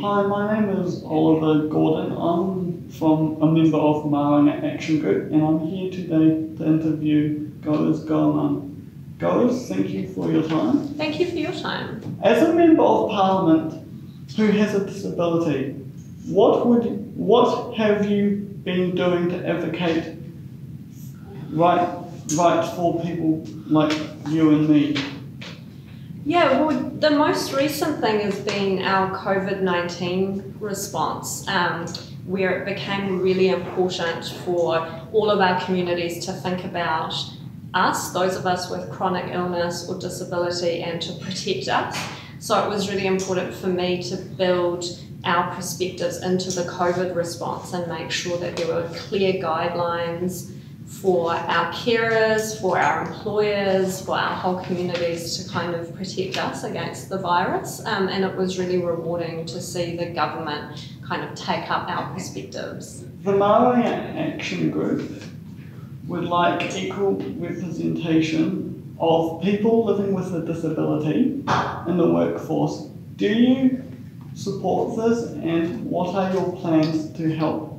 Hi, my name is Oliver Gordon. I'm from a member of Maranga Action Group, and I'm here today to interview Golriz Ghahraman. Golriz, thank you for your time. Thank you for your time. As a member of Parliament who has a disability, what have you been doing to advocate rights for people like you and me? Yeah, well, the most recent thing has been our COVID-19 response, where it became really important for all of our communities to think about us, those of us with chronic illness or disability, and to protect us. So it was really important for me to build our perspectives into the COVID response and make sure that there were clear guidelines for our carers, for our employers, for our whole communities to kind of protect us against the virus. And it was really rewarding to see the government kind of take up our perspectives. The Maranga Action Group would like equal representation of people living with a disability in the workforce. Do you support this, and what are your plans to help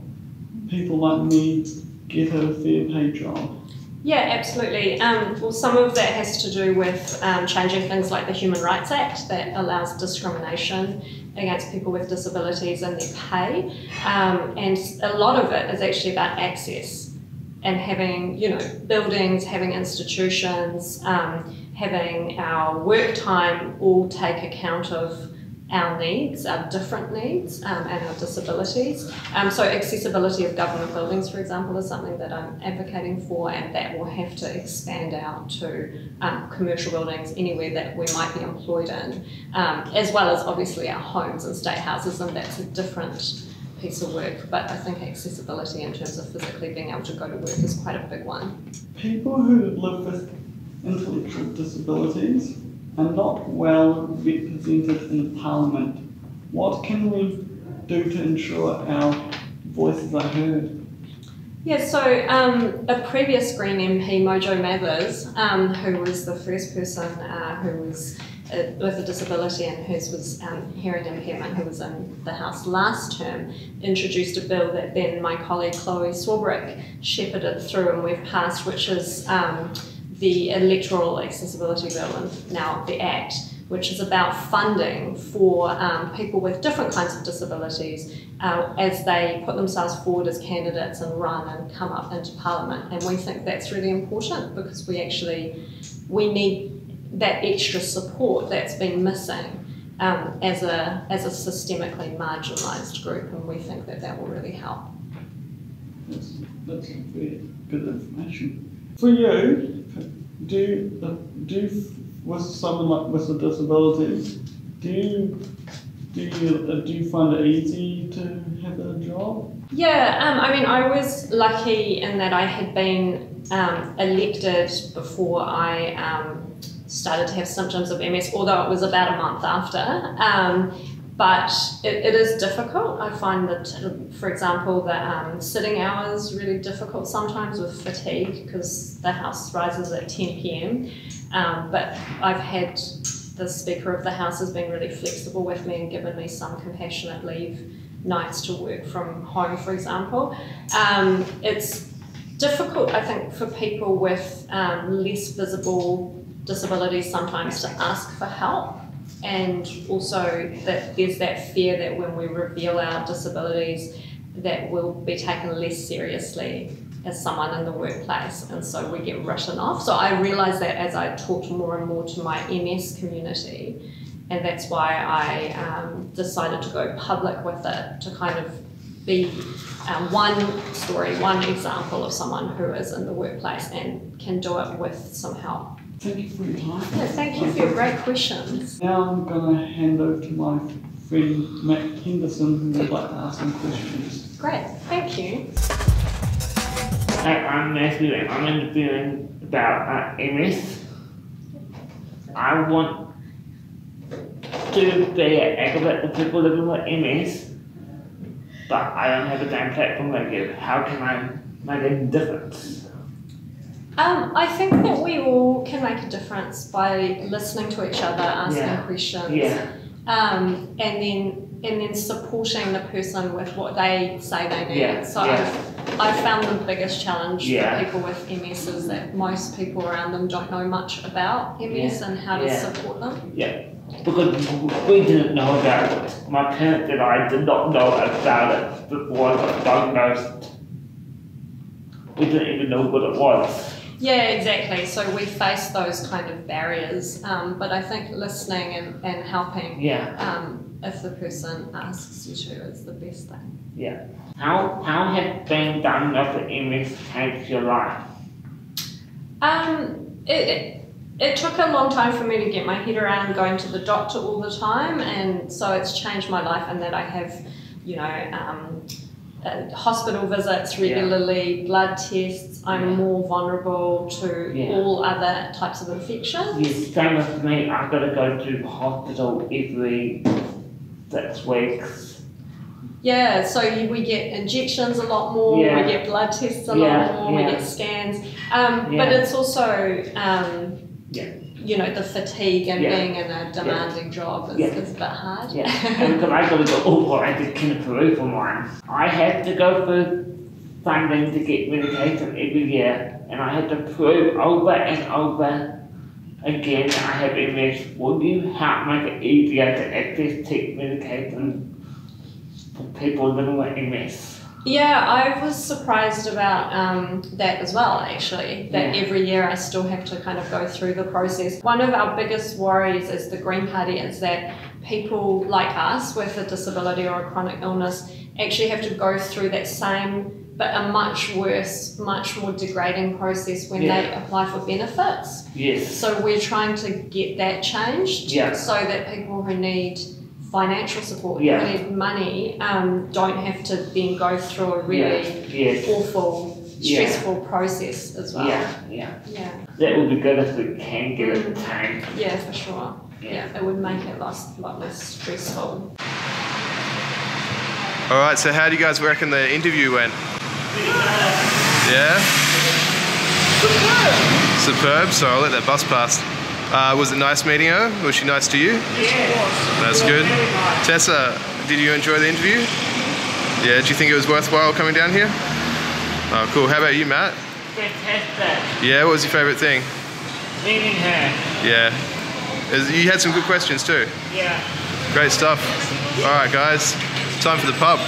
people like me get a fair paid job? Yeah, absolutely. Well, some of that has to do with changing things like the Human Rights Act that allows discrimination against people with disabilities in their pay. And a lot of it is actually about access and having, buildings, having institutions, having our work time all take account of our needs, our different needs, and our disabilities. So accessibility of government buildings, for example, is something that I'm advocating for, and that will have to expand out to commercial buildings anywhere that we might be employed in, as well as obviously our homes and state houses, and that's a different piece of work. But I think accessibility in terms of physically being able to go to work is quite a big one. People who live with intellectual disabilities are not well represented in Parliament. What can we do to ensure our voices are heard? Yeah, so a previous Green MP, Mojo Mathers, who was the first person who was with a disability and whose was hearing impairment, who was in the House last term, introduced a bill that then my colleague Chloe Swarbrick shepherded through and we've passed, which is the Electoral Accessibility Bill, and now the Act, which is about funding for people with different kinds of disabilities as they put themselves forward as candidates and run and come up into Parliament. And we think that's really important because we need that extra support that's been missing as a systemically marginalised group, and we think that will really help. That's very good information. For you, with someone like with a disability, do you find it easy to have a job? Yeah, I was lucky in that I had been elected before I started to have symptoms of MS, although it was about a month after. But it is difficult. I find that, for example, the sitting hours really difficult sometimes with fatigue because the House rises at 10 p.m. But I've had the Speaker of the House has been really flexible with me and given me some compassionate leave nights to work from home, for example. It's difficult, I think, for people with less visible disabilities sometimes to ask for help. And also that there's that fear that when we reveal our disabilities that we'll be taken less seriously as someone in the workplace, and so we get written off. So I realised that as I talked more and more to my MS community, and that's why I decided to go public with it, to kind of be one story, one example of someone who is in the workplace and can do it with some help. Thank you for your time. Yeah, thank you for your great questions. Now I'm going to hand over to my friend Matt Henderson, who would like to ask some questions. Great, thank you. Hi, I'm Matthew and I'm interviewing about MS. I want to be an advocate for people living with MS, but I don't have a damn platform like you. How can I make a difference? I think that we all can make a difference by listening to each other, asking questions, and then then supporting the person with what they say they need. Yeah, So I've found the biggest challenge for people with MS is that most people around them don't know much about MS and how to support them. Yeah, because we didn't know about it. My parents and I did not know about it before I got diagnosed. We didn't even know what it was. Yeah, exactly. So we face those kind of barriers, but I think listening and helping if the person asks you to is the best thing. Yeah. How has being diagnosed with MS changed your life? It took a long time for me to get my head around going to the doctor all the time, and so it's changed my life in that I have, you know, hospital visits regularly, blood tests. I'm more vulnerable to all other types of infections. Yeah, same with me. I've got to go to the hospital every 6 weeks. Yeah, so we get injections a lot more, we get blood tests a lot more, we get scans. But it's also, you know, the fatigue and being in a demanding job is a bit hard. Yeah, and because I got to go I did Peru for mine. I had to go for funding to get medication every year, and I had to prove over and over again I have MS. Would you help make it easier to access medication for people living with MS? Yeah, I was surprised about that as well, actually, that every year I still have to kind of go through the process. One of our biggest worries as the Green Party is that people like us with a disability or a chronic illness actually have to go through that same but a much worse, much more degrading process when they apply for benefits. Yes. So we're trying to get that changed so that people who need financial support, who need money, don't have to then go through a really awful, stressful process as well. Yeah. That would be good if we can get it tamed. Yeah, for sure. Yeah, it would make it a lot less stressful. All right, so how do you guys reckon the interview went? Yeah? Superb, so I'll let that bus pass. Was it nice meeting her? Was she nice to you? Yeah. That's good. Tessa, did you enjoy the interview? Yeah, do you think it was worthwhile coming down here? Oh, cool. How about you, Matt? Fantastic. Yeah, what was your favourite thing? Meeting her. Yeah. You had some good questions too. Yeah. Great stuff. All right, guys. Time for the pub.